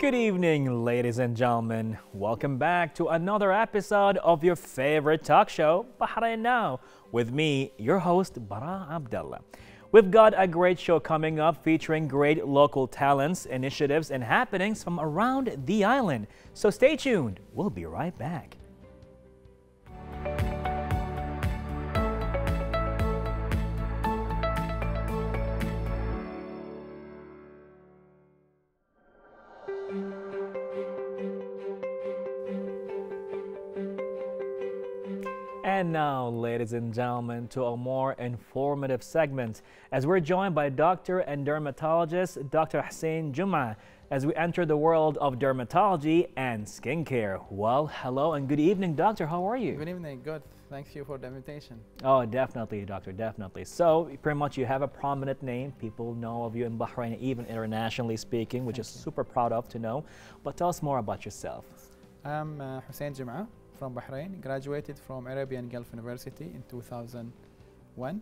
Good evening, ladies and gentlemen. Welcome back to another episode of your favorite talk show, Bahrain Now, with me, your host, Bara Abdulla. We've got a great show coming up featuring great local talents, initiatives, and happenings from around the island. So stay tuned. We'll be right back. And now, ladies and gentlemen, to a more informative segment as we're joined by doctor and dermatologist Dr. Hussein Juma as we enter the world of dermatology and skincare. Well, hello and good evening, doctor. How are you? Good evening. Good. Thank you for the invitation. Oh, definitely, doctor, definitely. So, pretty much you have a prominent name. People know of you in Bahrain, even internationally speaking, which is super proud of to know. But tell us more about yourself. I'm Hussein Juma from Bahrain, graduated from Arabian Gulf University in 2001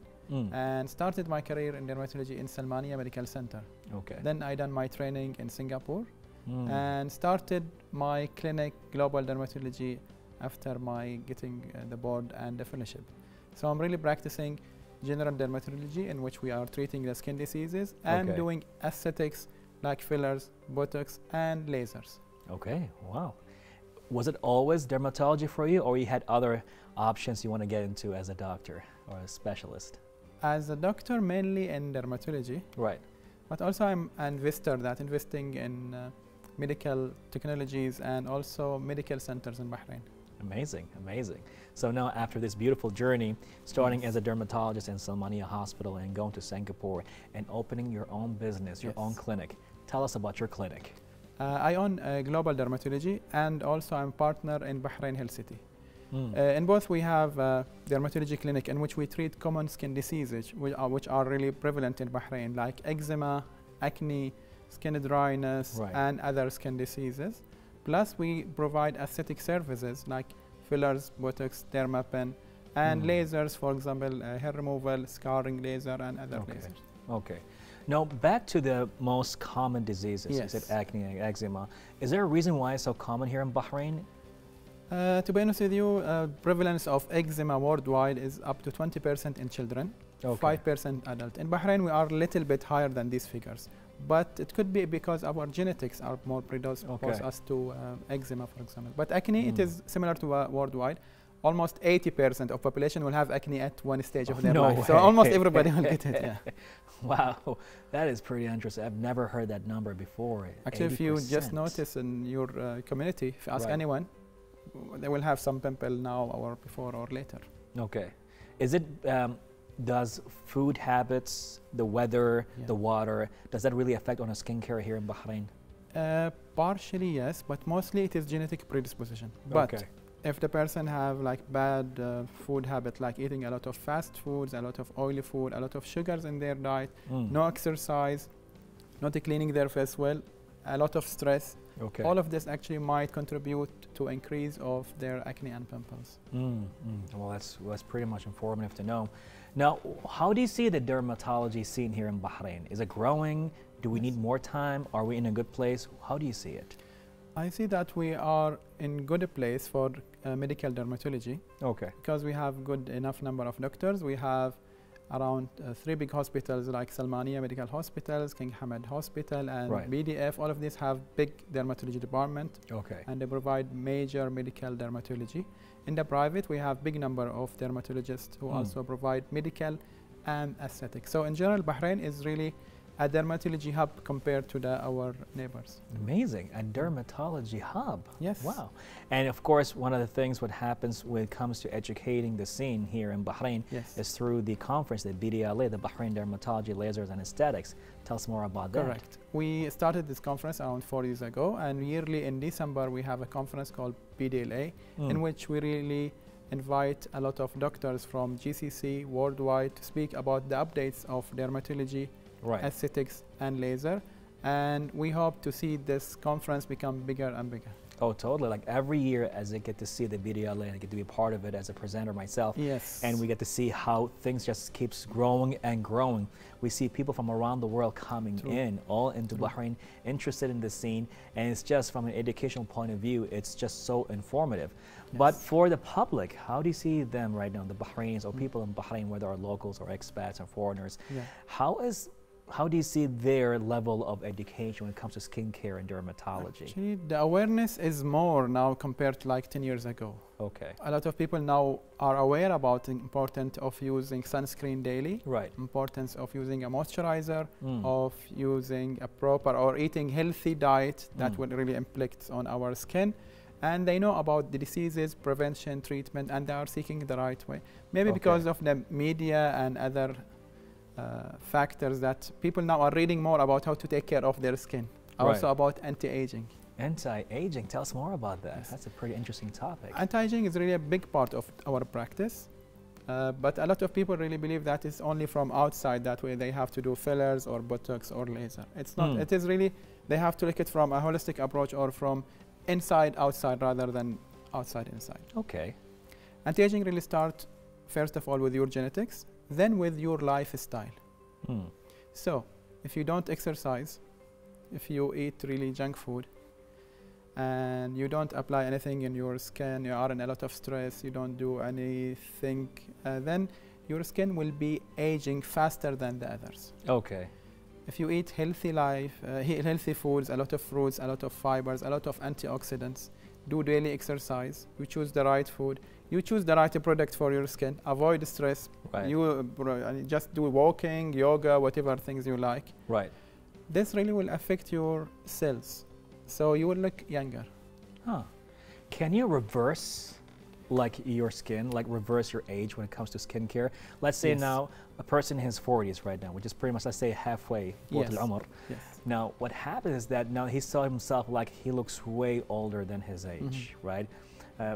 and started my career in dermatology in Salmania Medical Center. Okay. Then I done my training in Singapore and started my clinic global dermatology after my getting the board and the fellowship. So I'm really practicing general dermatology in which we are treating the skin diseases and doing aesthetics like fillers, Botox and lasers. Okay, wow. Was it always dermatology for you, or you had other options you want to get into as a doctor or a specialist? As a doctor, mainly in dermatology. Right. But also I'm an investor that investing in medical technologies and also medical centers in Bahrain. Amazing, amazing. So now after this beautiful journey, starting as a dermatologist in Salmania Hospital and going to Singapore and opening your own business, your own clinic, tell us about your clinic. I own Global Dermatology and also I'm partner in Bahrain Health City. In both we have a dermatology clinic in which we treat common skin diseases which are really prevalent in Bahrain, like eczema, acne, skin dryness and other skin diseases. Plus we provide aesthetic services like fillers, Botox, dermapen and lasers, for example hair removal, scarring laser and other lasers. Okay. Now, back to the most common diseases. You said acne and eczema. Is there a reason why it's so common here in Bahrain? To be honest with you, prevalence of eczema worldwide is up to 20% in children, 5% adult. In Bahrain, we are a little bit higher than these figures. But it could be because our genetics are more predispose us to eczema, for example. But acne, it is similar to worldwide. Almost 80% of population will have acne at one stage of their life. So almost everybody will get it. Yeah. Wow, that is pretty interesting. I've never heard that number before. Actually, 80%. If you just notice in your community, if you ask anyone, they will have some pimple now or before or later. Okay. Is it, does food habits, the weather, the water, does that really affect on a skincare here in Bahrain? Partially, yes, but mostly it is genetic predisposition. But if the person have like bad food habit, like eating a lot of fast foods, a lot of oily food, a lot of sugars in their diet, no exercise, not cleaning their face well, a lot of stress, all of this actually might contribute to increase of their acne and pimples. Well, that's pretty much informative to know. Now, how do you see the dermatology scene here in Bahrain? Is it growing? Do we need more time? Are we in a good place? How do you see it? I see that we are in good place for medical dermatology. Because we have good enough number of doctors. We have around 3 big hospitals like Salmania Medical Hospitals, King Hamad Hospital and BDF. All of these have big dermatology department and they provide major medical dermatology. In the private, we have big number of dermatologists who also provide medical and aesthetics. So in general, Bahrain is really a dermatology hub compared to our neighbors. Amazing, a dermatology hub. Yes. Wow. And of course, one of the things what happens when it comes to educating the scene here in Bahrain is through the conference, the BDLA, the Bahrain Dermatology Lasers and Aesthetics. Tell us more about that. Correct. We started this conference around 4 years ago, and yearly in December we have a conference called BDLA in which we really invite a lot of doctors from GCC worldwide to speak about the updates of dermatology, aesthetics and laser, and we hope to see this conference become bigger and bigger. Oh, totally. Like every year as I get to see the BDLA and I get to be part of it as a presenter myself. Yes. And we get to see how things just keeps growing and growing. We see people from around the world coming in, all into Bahrain, interested in the scene. And it's just from an educational point of view, it's just so informative. Yes. But for the public, how do you see them right now, the Bahrainis or people in Bahrain, whether are locals or expats or foreigners? How do you see their level of education when it comes to skincare and dermatology? Actually, the awareness is more now compared to like 10 years ago. Okay. A lot of people now are aware about the importance of using sunscreen daily. Right. Importance of using a moisturizer, of using a proper or eating healthy diet that will really impact on our skin. And they know about the diseases, prevention, treatment, and they are seeking the right way. Maybe because of the media and other factors that people now are reading more about how to take care of their skin. Also about anti-aging. Anti-aging, tell us more about that. Yes. That's a pretty interesting topic. Anti-aging is really a big part of our practice, but a lot of people really believe that it's only from outside, that way they have to do fillers or Botox or laser. It's not, it is really, they have to look at it from a holistic approach or from inside outside rather than outside inside. Okay. Anti-aging really starts first of all with your genetics, then with your lifestyle. So if you don't exercise, if you eat really junk food, and you don't apply anything in your skin, you are in a lot of stress, you don't do anything, then your skin will be aging faster than the others. Okay. If you eat healthy healthy foods, a lot of fruits, a lot of fibers, a lot of antioxidants, do daily exercise, you choose the right food, you choose the right product for your skin, avoid stress, you just do walking, yoga, whatever things you like. Right. This really will affect your cells, so you will look younger. Huh. Can you reverse like your skin, like reverse your age when it comes to skincare? Let's say now a person in his 40s right now, which is pretty much, let's say, halfway. Now, what happens is that now he saw himself like he looks way older than his age, right?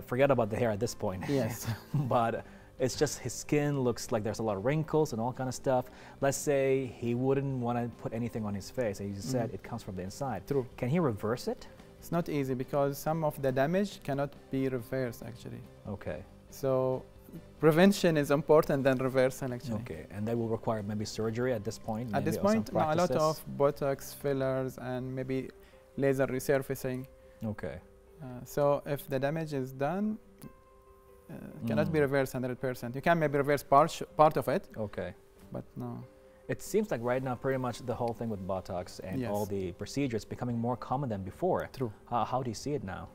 Forget about the hair at this point. Yes. But it's just his skin looks like there's a lot of wrinkles and all kind of stuff. Let's say he wouldn't want to put anything on his face. And you said it comes from the inside. True. Can he reverse it? It's not easy because some of the damage cannot be reversed actually. Okay. So prevention is important than reversal actually. Okay, and that will require maybe surgery at this point? At this point, no, a lot of Botox, fillers, and maybe laser resurfacing. Okay. So if the damage is done, cannot be reversed 100%. You can maybe reverse part of it. Okay. But no. It seems like right now pretty much the whole thing with Botox and all the procedures becoming more common than before. True. How do you see it now?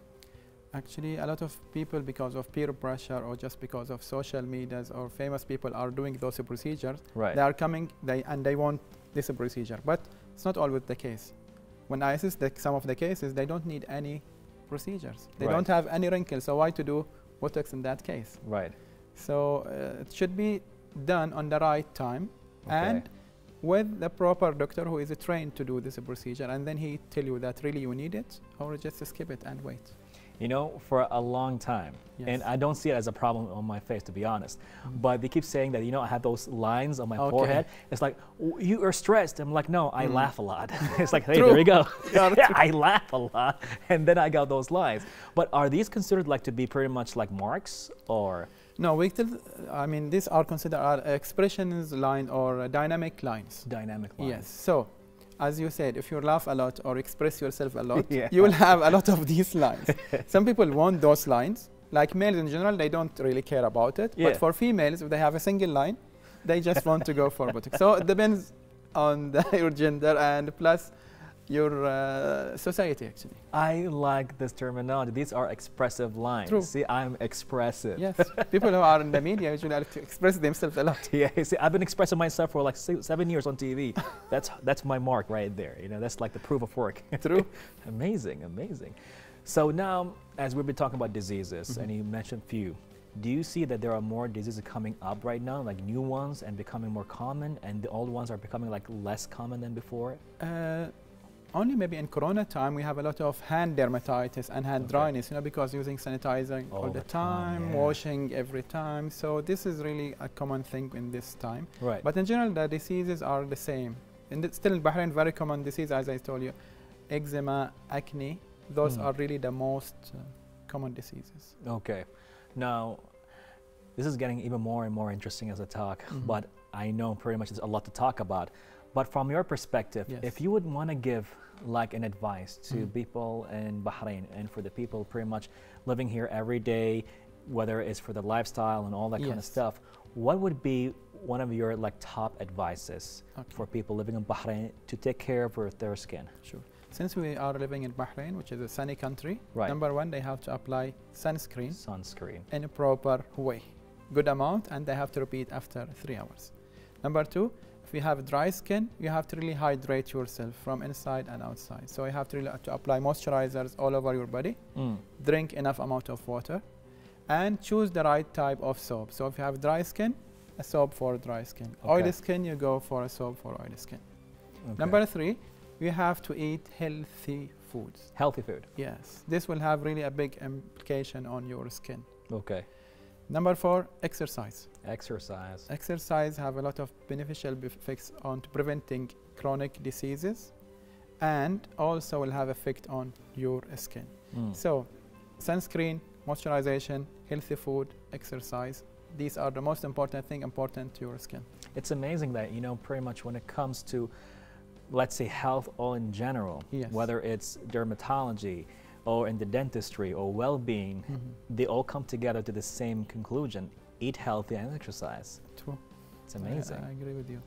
Actually, a lot of people, because of peer pressure or just because of social medias or famous people are doing those procedures, they are coming and they want this procedure. But it's not always the case. When I assist some of the cases, they don't need any procedures. They don't have any wrinkles, so why to do Botox in that case? Right. So it should be done on the right time and with the proper doctor who is trained to do this procedure, and then he tell you that really you need it or just skip it and wait. You know, for a long time, and I don't see it as a problem on my face, to be honest, but they keep saying that, you know, I have those lines on my forehead. It's like, you are stressed. I'm like, no, I laugh a lot. It's like, hey, there you go. I laugh a lot, and then I got those lines. But are these considered like to be pretty much like marks, or? No, we still, I mean, these are considered expressions line or dynamic lines. Dynamic lines. Yes. So, as you said, if you laugh a lot or express yourself a lot, you will have a lot of these lines. Some people want those lines. Like males in general, they don't really care about it. But for females, if they have a single line, they just want to go for Botox. So it depends on your gender and plus your society, actually. I like this terminology. These are expressive lines. True. See, I'm expressive. Yes. People who are in the media usually like to express themselves a lot. Yeah, see, I've been expressing myself for like 7 years on TV. That's my mark right there. You know, that's like the proof of work. True. Amazing, amazing. So now, as we've been talking about diseases, and you mentioned few, do you see that there are more diseases coming up right now, like new ones and becoming more common, and the old ones are becoming like less common than before? Only maybe in Corona time we have a lot of hand dermatitis and hand dryness, you know, because using sanitizing all the time, washing every time. So this is really a common thing in this time. Right. But in general, the diseases are the same. And still in Bahrain, very common disease, as I told you, eczema, acne. Those are really the most common diseases. Okay. Now, this is getting even more and more interesting as a talk, but I know pretty much there's a lot to talk about. But from your perspective, if you would want to give like an advice to people in Bahrain and for the people pretty much living here every day, whether it's for the lifestyle and all that kind of stuff, what would be one of your like top advices for people living in Bahrain to take care of their skin? Sure. Since we are living in Bahrain, which is a sunny country, number one, they have to apply sunscreen in a proper way, good amount, and they have to repeat after 3 hours. Number two, if you have dry skin, you have to really hydrate yourself from inside and outside. So you have to really apply moisturizers all over your body, drink enough amount of water, and choose the right type of soap. So if you have dry skin, a soap for dry skin. Oily skin, you go for a soap for oily skin. Number three, you have to eat healthy foods. Healthy food? Yes. This will have really a big implication on your skin. Okay. Number four, exercise. Exercise. Exercise have a lot of beneficial effects on preventing chronic diseases, and also will have effect on your skin. So, sunscreen, moisturization, healthy food, exercise. These are the most important thing important to your skin. It's amazing that, you know, pretty much when it comes to, let's say, health all in general, whether it's dermatology or in the dentistry or well-being, they all come together to the same conclusion: eat healthy and exercise. True. It's amazing. I agree with you.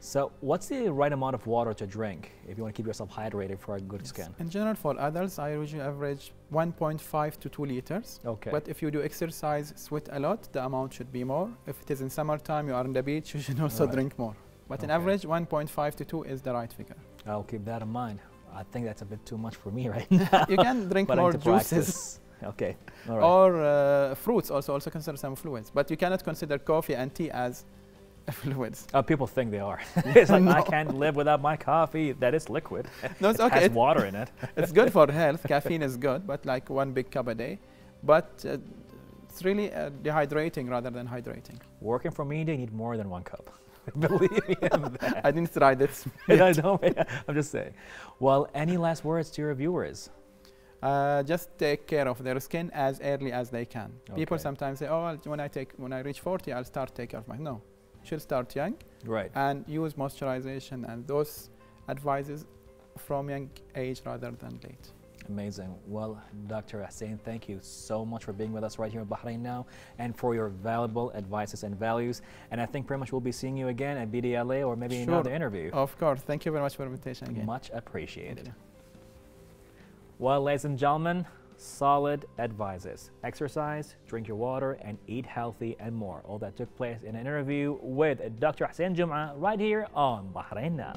So what's the right amount of water to drink if you want to keep yourself hydrated for a good skin? In general, for adults, I usually average 1.5 to 2 liters. Okay. But if you do exercise, sweat a lot, the amount should be more. If it is in summertime, you are on the beach, you should also drink more. But in average, 1.5 to 2 is the right figure. I'll keep that in mind. I think that's a bit too much for me right now. You can drink more juices. Okay. All right. Or fruits, also consider some fluids. But you cannot consider coffee and tea as fluids. People think they are. It's like, I can't live without my coffee. That is liquid. No, it's okay. It has water in it. It's good for health. Caffeine is good, but like 1 big cup a day. But it's really dehydrating rather than hydrating. Working for me, they need more than 1 cup. Believe me in that. I didn't try this. I know, I'm just saying. Well, any last words to your viewers? Just take care of their skin as early as they can. People sometimes say, "Oh, when I reach 40, I'll start take care of my." No, you should start young, and use moisturization and those advices from young age rather than late. Amazing. Well, Dr. Hussein, thank you so much for being with us right here in Bahrain Now and for your valuable advices and values. And I think pretty much we'll be seeing you again at BDLA or maybe another interview. Of course. Thank you very much for the invitation again. Much appreciated. Well, ladies and gentlemen, solid advices. Exercise, drink your water, and eat healthy and more. All that took place in an interview with Dr. Hussein Juma right here on Bahrain Now.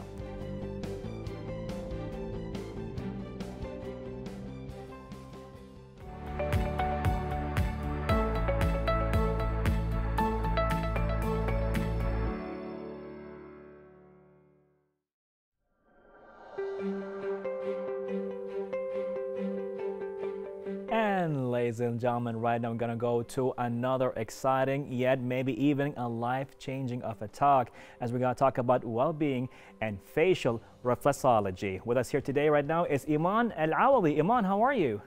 And ladies and gentlemen, right now I'm gonna go to another exciting yet maybe even a life-changing of a talk as we're gonna talk about well-being and facial reflexology. With us here today right now is Iman Al-Awali. Iman, how are you?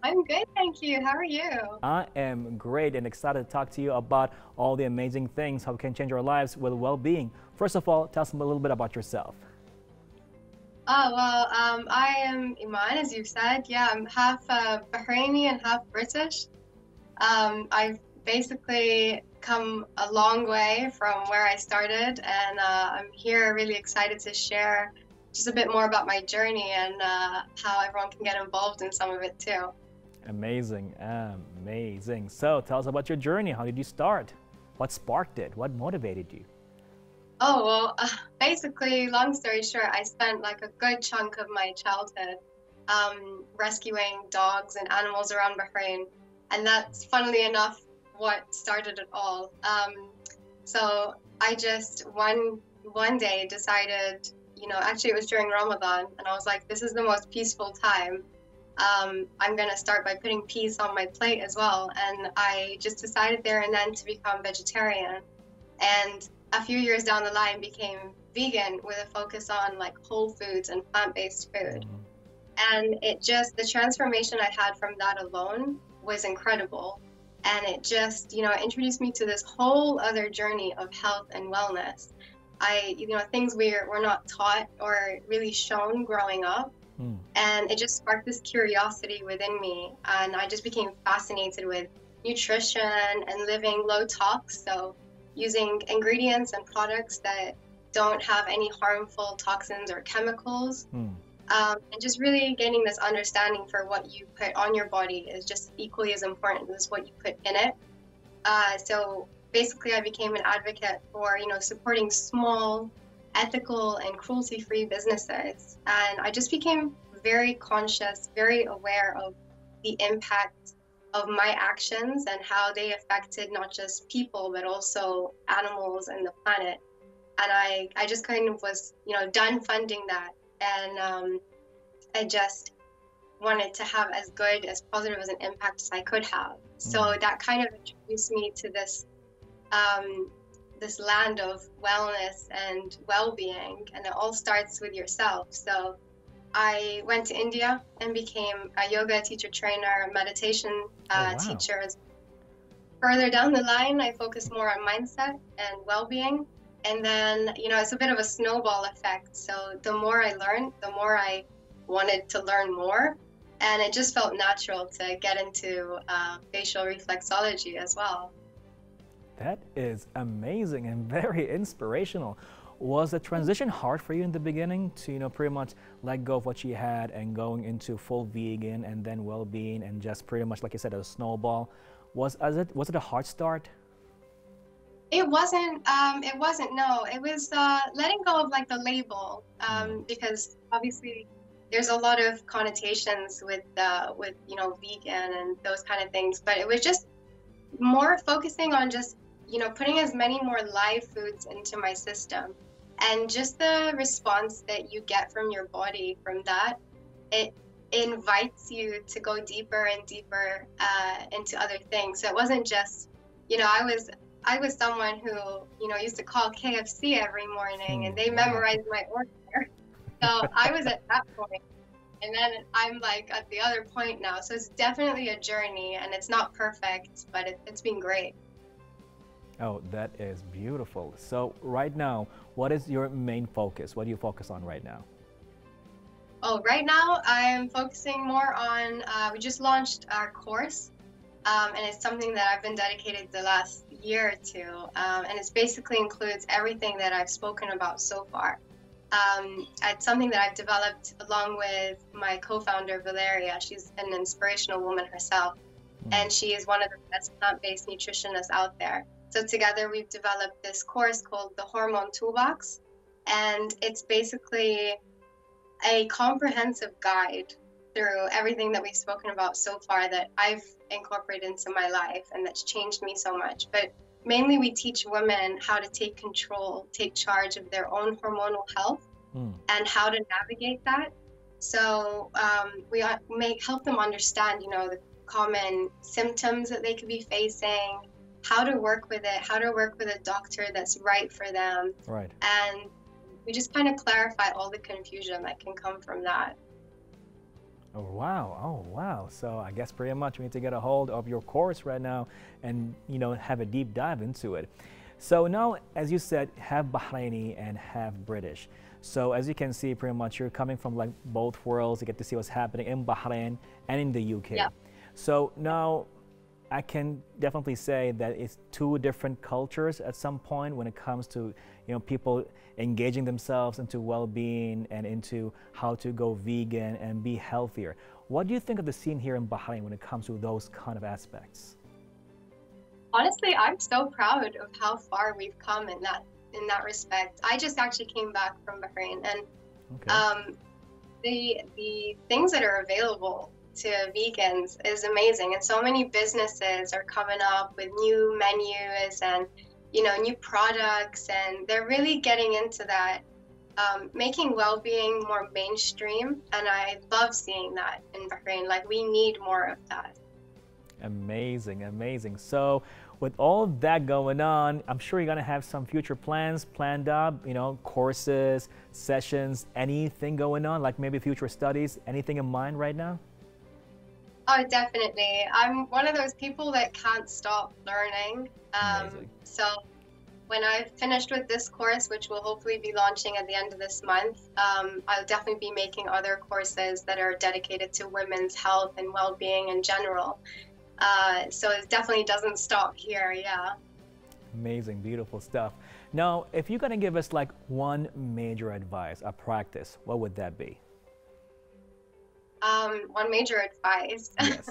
I'm good, thank you. How are you? I am great and excited to talk to you about all the amazing things how we can change our lives with well-being. First of all, tell us a little bit about yourself. Oh, well, I am Iman, as you've said. Yeah, I'm half Bahraini and half British. I've basically come a long way from where I started, and I'm here really excited to share just a bit more about my journey and how everyone can get involved in some of it too. Amazing, amazing. So tell us about your journey. How did you start? What sparked it? What motivated you? Oh, well, basically, long story short, I spent like a good chunk of my childhood rescuing dogs and animals around Bahrain. And that's, funnily enough, what started it all. So I just one day decided, you know, actually it was during Ramadan, and I was like, this is the most peaceful time. I'm going to start by putting peace on my plate as well. And I just decided there and then to become vegetarian. And a few years down the line became vegan with a focus on like whole foods and plant-based food. And it just, the transformation I had from that alone was incredible. And it just, introduced me to this whole other journey of health and wellness. Things we're not taught or really shown growing up. And it just sparked this curiosity within me. And I just became fascinated with nutrition and living low tox. So using ingredients and products that don't have any harmful toxins or chemicals. And just really gaining this understanding for what you put on your body is just equally as important as what you put in it. So basically I became an advocate for, supporting small, ethical and cruelty-free businesses. And I just became very conscious, very aware of the impact of my actions and how they affected not just people, but also animals and the planet. And I just kind of was, done funding that. And I just wanted to have as good, as positive as an impact as I could have. So that kind of introduced me to this this land of wellness and well-being, and it all starts with yourself. So I went to India and became a yoga teacher trainer, meditation teacher. Further down the line, I focused more on mindset and well-being. And then, it's a bit of a snowball effect. So the more I learned, the more I wanted to learn more. And it just felt natural to get into facial reflexology as well. That is amazing and very inspirational. Was the transition hard for you in the beginning to, pretty much let go of what you had and going into full vegan and then well-being and just pretty much, like you said, a snowball? Was it a hard start? It wasn't, no. It was letting go of like the label, because obviously there's a lot of connotations with vegan and those kind of things, but it was just more focusing on just, putting as many more live foods into my system. And just the response that you get from your body from that, it invites you to go deeper and deeper into other things. So it wasn't just, I was someone who, used to call KFC every morning and they memorized my order. So I was at that point. And then I'm like at the other point now. So it's definitely a journey and it's not perfect, but it's been great. Oh, that is beautiful. So right now, what is your main focus? What do you focus on right now? Oh, right now I'm focusing more on, we just launched our course. And it's something that I've been dedicated the last year or two. And it basically includes everything that I've spoken about so far. It's something that I've developed along with my co-founder, Valeria. She's an inspirational woman herself. And she is one of the best plant-based nutritionists out there. So together we've developed this course called the Hormone Toolbox. And it's basically a comprehensive guide through everything that we've spoken about so far that I've incorporated into my life and that's changed me so much. But mainly we teach women how to take control, take charge of their own hormonal health and how to navigate that. So we help them understand, the common symptoms that they could be facing, how to work with it, how to work with a doctor that's right for them. Right. And we just kind of clarify all the confusion that can come from that. Oh, wow. Oh, wow. So I guess pretty much we need to get a hold of your course right now and, have a deep dive into it. So now, as you said, half Bahraini and half British. So as you can see, pretty much you're coming from like both worlds. You get to see what's happening in Bahrain and in the UK. Yeah. So now I can definitely say that it's two different cultures at some point when it comes to, people engaging themselves into well-being and into how to go vegan and be healthier. What do you think of the scene here in Bahrain when it comes to those kind of aspects? Honestly, I'm so proud of how far we've come in that respect. I just actually came back from Bahrain, and the things that are available to vegans is amazing, and so many businesses are coming up with new menus and new products, and they're really getting into that, making well-being more mainstream, and I love seeing that in Bahrain. Like, we need more of that. Amazing, amazing. So with all of that going on, I'm sure you're going to have some future plans planned up, you know, courses, sessions, anything going on, like maybe future studies, anything in mind right now? Oh, definitely. I'm one of those people that can't stop learning. So when I've finished with this course, which will hopefully be launching at the end of this month, I'll definitely be making other courses that are dedicated to women's health and well-being in general. So it definitely doesn't stop here, yeah. Amazing, beautiful stuff. Now, if you're going to give us like one major advice, a practice, what would that be? One major advice. Yes.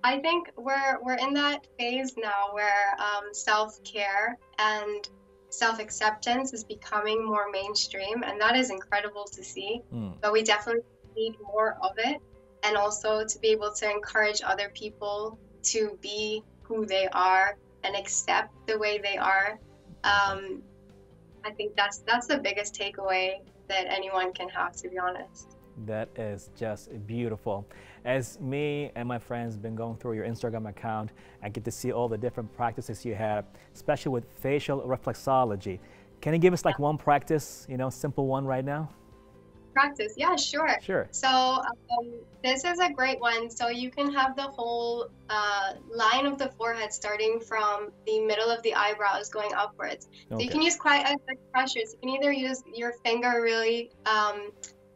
I think we're in that phase now where self-care and self-acceptance is becoming more mainstream, and that is incredible to see. But we definitely need more of it, and also to be able to encourage other people to be who they are and accept the way they are. I think that's the biggest takeaway that anyone can have, to be honest. That is just beautiful. As me and my friends been going through your Instagram account, I get to see all the different practices you have, especially with facial reflexology. Can you give us like one practice, you know, simple one right now? Practice, yeah, sure. Sure. So this is a great one. So you can have the whole line of the forehead starting from the middle of the eyebrows going upwards. So you can use quite a bit of pressure. So you can either use your finger really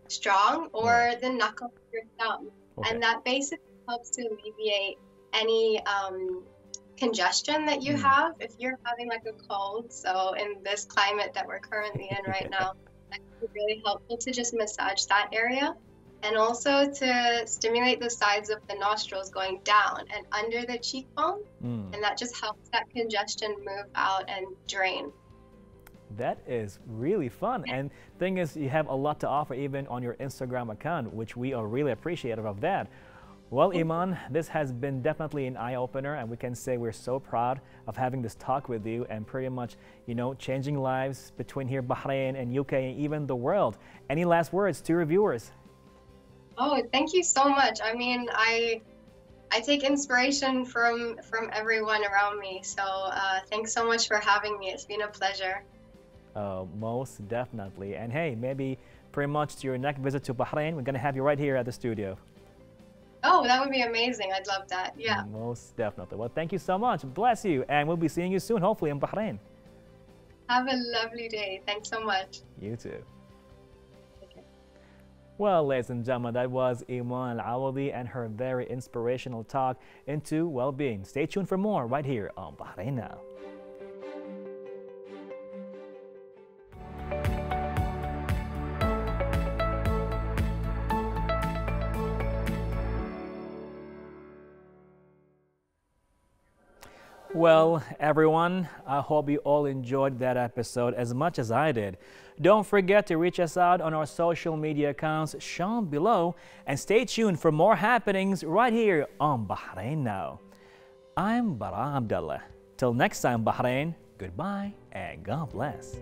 strong or the knuckle of your thumb. And that basically helps to alleviate any congestion that you have if you're having like a cold. So in this climate that we're currently in right now, that can be really helpful to just massage that area, and also to stimulate the sides of the nostrils going down and under the cheekbone, and that just helps that congestion move out and drain. That is really fun. And thing is, you have a lot to offer even on your Instagram account, which we are really appreciative of that. Well, Iman, this has been definitely an eye-opener, and we can say we're so proud of having this talk with you and pretty much, you know, changing lives between here, Bahrain and UK and even the world. Any last words to your viewers? Oh, thank you so much. I mean, I take inspiration from everyone around me. So thanks so much for having me. It's been a pleasure. Most definitely. And hey, maybe pretty much to your next visit to Bahrain, we're going to have you right here at the studio. Oh, that would be amazing. I'd love that. Yeah. Most definitely. Well, thank you so much. Bless you. And we'll be seeing you soon, hopefully, in Bahrain. Have a lovely day. Thanks so much. You too. Okay. Well, ladies and gentlemen, that was Iman Al-Awadi and her very inspirational talk into well-being. Stay tuned for more right here on Bahrain Now. Well, everyone, I hope you all enjoyed that episode as much as I did. Don't forget to reach us out on our social media accounts shown below, and stay tuned for more happenings right here on Bahrain Now. I'm Bara Abdullah. Till next time, Bahrain, goodbye and God bless.